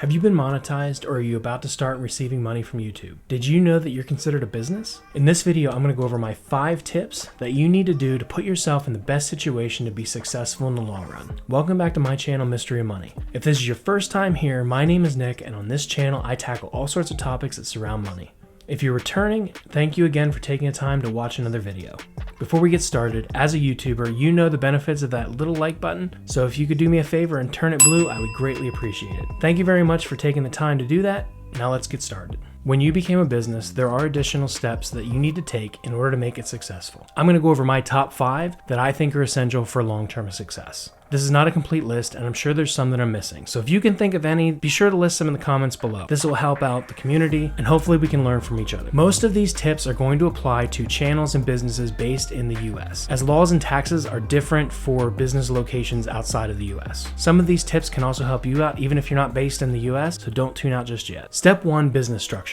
Have you been monetized, or are you about to start receiving money from YouTube? Did you know that you're considered a business? In this video, I'm going to go over my 5 tips that you need to do to put yourself in the best situation to be successful in the long run. Welcome back to my channel, Mystery of Money. If this is your first time here, my name is Nick, and on this channel, I tackle all sorts of topics that surround money. If you're returning, thank you again for taking the time to watch another video. Before we get started, as a YouTuber, you know the benefits of that little like button, so if you could do me a favor and turn it blue, I would greatly appreciate it. Thank you very much for taking the time to do that. Now let's get started. When you became a business, there are additional steps that you need to take in order to make it successful. I'm going to go over my top 5 that I think are essential for long-term success. This is not a complete list, and I'm sure there's some that I'm missing. So if you can think of any, be sure to list them in the comments below. This will help out the community, and hopefully we can learn from each other. Most of these tips are going to apply to channels and businesses based in the US, as laws and taxes are different for business locations outside of the US. Some of these tips can also help you out even if you're not based in the US, so don't tune out just yet. Step 1, business structure.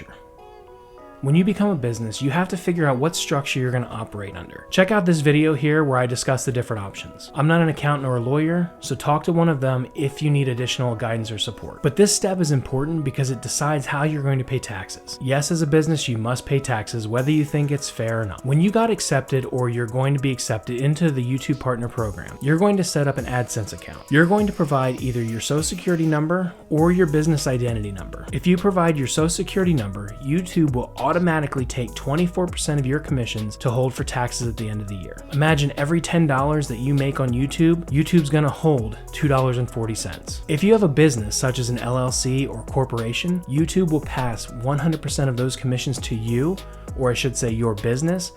When you become a business, you have to figure out what structure you're going to operate under. Check out this video here where I discuss the different options. I'm not an accountant or a lawyer, so talk to one of them if you need additional guidance or support. But this step is important because it decides how you're going to pay taxes. Yes, as a business, you must pay taxes whether you think it's fair or not. When you got accepted or you're going to be accepted into the YouTube Partner Program, you're going to set up an AdSense account. You're going to provide either your Social Security number or your business identity number. If you provide your Social Security number, YouTube will automatically take 24% of your commissions to hold for taxes at the end of the year. Imagine every $10 that you make on YouTube, YouTube's gonna hold $2.40. If you have a business such as an LLC or corporation, YouTube will pass 100% of those commissions to you, or I should say your business,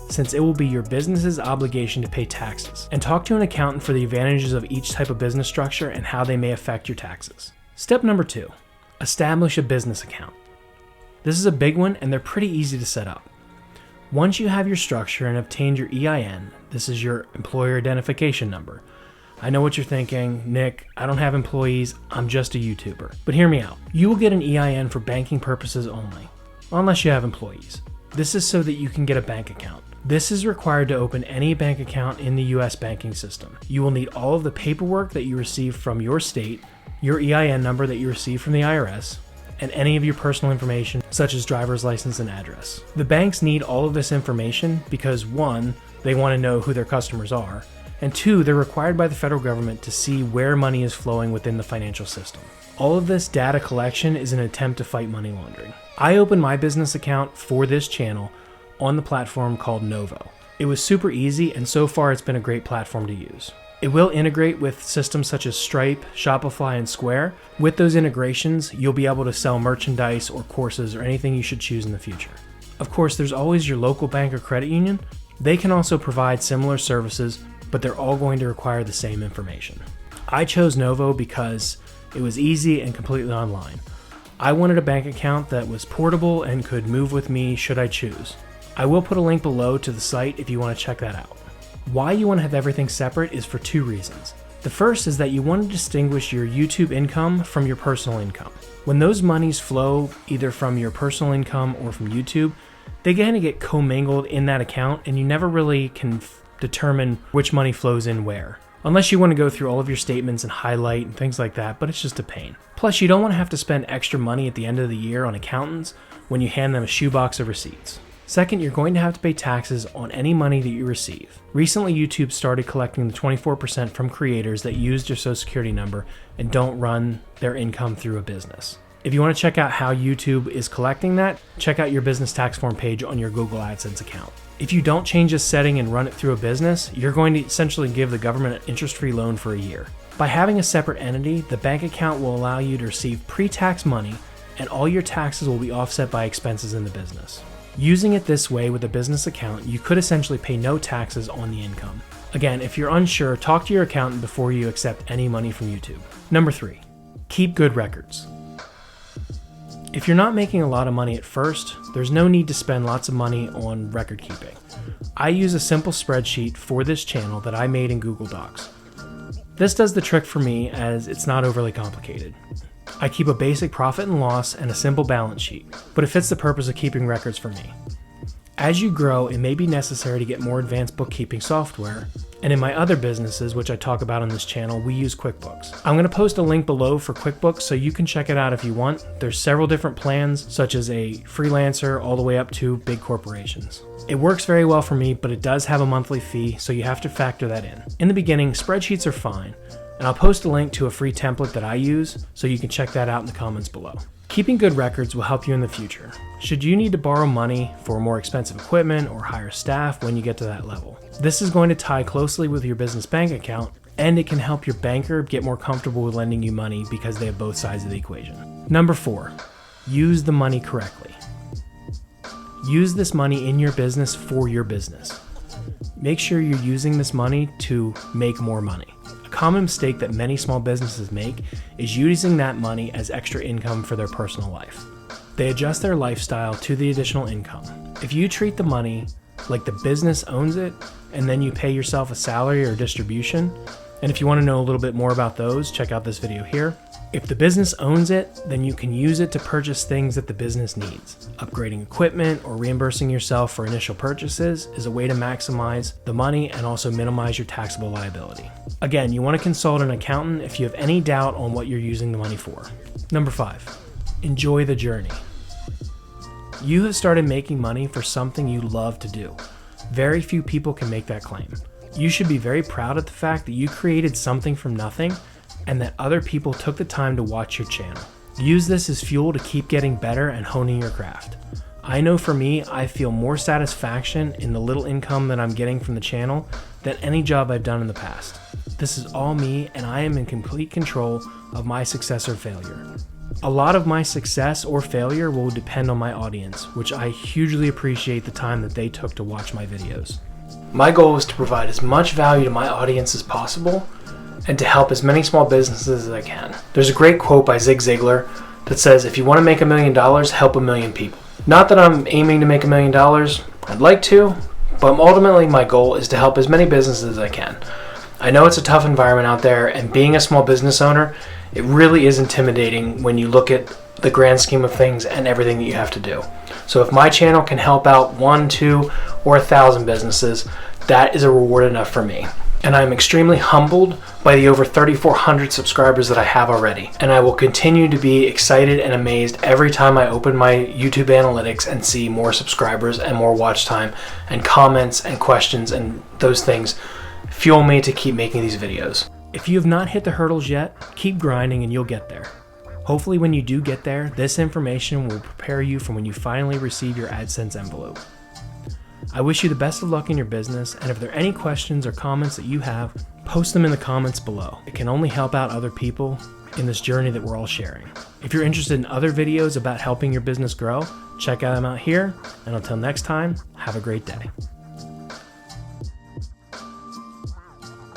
since it will be your business's obligation to pay taxes. And talk to an accountant for the advantages of each type of business structure and how they may affect your taxes. Step number 2, establish a business account. This is a big one, and they're pretty easy to set up. Once you have your structure and obtained your EIN, this is your employer identification number. I know what you're thinking, Nick, I don't have employees, I'm just a YouTuber. But hear me out. You will get an EIN for banking purposes only, unless you have employees. This is so that you can get a bank account. This is required to open any bank account in the US banking system. You will need all of the paperwork that you receive from your state, your EIN number that you receive from the IRS, and any of your personal information such as driver's license and address. The banks need all of this information because 1, they want to know who their customers are, and 2, they're required by the federal government to see where money is flowing within the financial system. All of this data collection is an attempt to fight money laundering. I opened my business account for this channel on the platform called Novo. It was super easy, and so far it's been a great platform to use. It will integrate with systems such as Stripe, Shopify, and Square. With those integrations, you'll be able to sell merchandise or courses or anything you should choose in the future. Of course, there's always your local bank or credit union. They can also provide similar services, but they're all going to require the same information. I chose Novo because it was easy and completely online. I wanted a bank account that was portable and could move with me should I choose. I will put a link below to the site if you want to check that out. Why you want to have everything separate is for 2 reasons. The first is that you want to distinguish your YouTube income from your personal income. When those monies flow either from your personal income or from YouTube, they kind of get commingled in that account, and you never really can determine which money flows in where. Unless you want to go through all of your statements and highlight and things like that, but it's just a pain. Plus, you don't want to have to spend extra money at the end of the year on accountants when you hand them a shoebox of receipts. Second, you're going to have to pay taxes on any money that you receive. Recently, YouTube started collecting the 24% from creators that used your Social Security number and don't run their income through a business. If you want to check out how YouTube is collecting that, check out your business tax form page on your Google AdSense account. If you don't change this setting and run it through a business, you're going to essentially give the government an interest-free loan for a year. By having a separate entity, the bank account will allow you to receive pre-tax money, and all your taxes will be offset by expenses in the business. Using it this way with a business account, you could essentially pay no taxes on the income. Again, if you're unsure, talk to your accountant before you accept any money from YouTube. Number 3, keep good records. If you're not making a lot of money at first, there's no need to spend lots of money on record keeping. I use a simple spreadsheet for this channel that I made in Google Docs. This does the trick for me as it's not overly complicated. I keep a basic profit and loss and a simple balance sheet, but it fits the purpose of keeping records for me. As you grow, it may be necessary to get more advanced bookkeeping software, And in my other businesses, which I talk about on this channel, we use QuickBooks. I'm going to post a link below for QuickBooks so you can check it out if you want. There's several different plans, such as a freelancer all the way up to big corporations. It works very well for me, but it does have a monthly fee, so you have to factor that in. In the beginning, spreadsheets are fine, and I'll post a link to a free template that I use, so you can check that out in the comments below. Keeping good records will help you in the future. Should you need to borrow money for more expensive equipment or hire staff when you get to that level? This is going to tie closely with your business bank account, and it can help your banker get more comfortable with lending you money because they have both sides of the equation. Number 4, use the money correctly. Use this money in your business for your business. Make sure you're using this money to make more money. A common mistake that many small businesses make is using that money as extra income for their personal life. They adjust their lifestyle to the additional income. If you treat the money like the business owns it, and then you pay yourself a salary or distribution, and if you want to know a little bit more about those, check out this video here. If the business owns it, then you can use it to purchase things that the business needs. Upgrading equipment or reimbursing yourself for initial purchases is a way to maximize the money and also minimize your taxable liability. Again, you want to consult an accountant if you have any doubt on what you're using the money for. Number 5, enjoy the journey. You have started making money for something you love to do. Very few people can make that claim. You should be very proud of the fact that you created something from nothing and that other people took the time to watch your channel. Use this as fuel to keep getting better and honing your craft. I know for me, I feel more satisfaction in the little income that I'm getting from the channel than any job I've done in the past. This is all me, and I am in complete control of my success or failure. A lot of my success or failure will depend on my audience, which I hugely appreciate the time that they took to watch my videos. My goal is to provide as much value to my audience as possible and to help as many small businesses as I can. There's a great quote by Zig Ziglar that says, if you want to make $1 million, help 1 million people. Not that I'm aiming to make $1 million, I'd like to, but ultimately my goal is to help as many businesses as I can. I know it's a tough environment out there, and being a small business owner, it really is intimidating when you look at the grand scheme of things and everything that you have to do. So if my channel can help out 1, 2, or 1,000 businesses, that is a reward enough for me. And I'm extremely humbled by the over 3,400 subscribers that I have already. And I will continue to be excited and amazed every time I open my YouTube analytics and see more subscribers and more watch time and comments and questions, and those things fuel me to keep making these videos. If you have not hit the hurdles yet, keep grinding and you'll get there. Hopefully when you do get there, this information will prepare you for when you finally receive your AdSense envelope. I wish you the best of luck in your business, and if there are any questions or comments that you have, post them in the comments below. It can only help out other people in this journey that we're all sharing. If you're interested in other videos about helping your business grow, check them out here, and until next time, have a great day.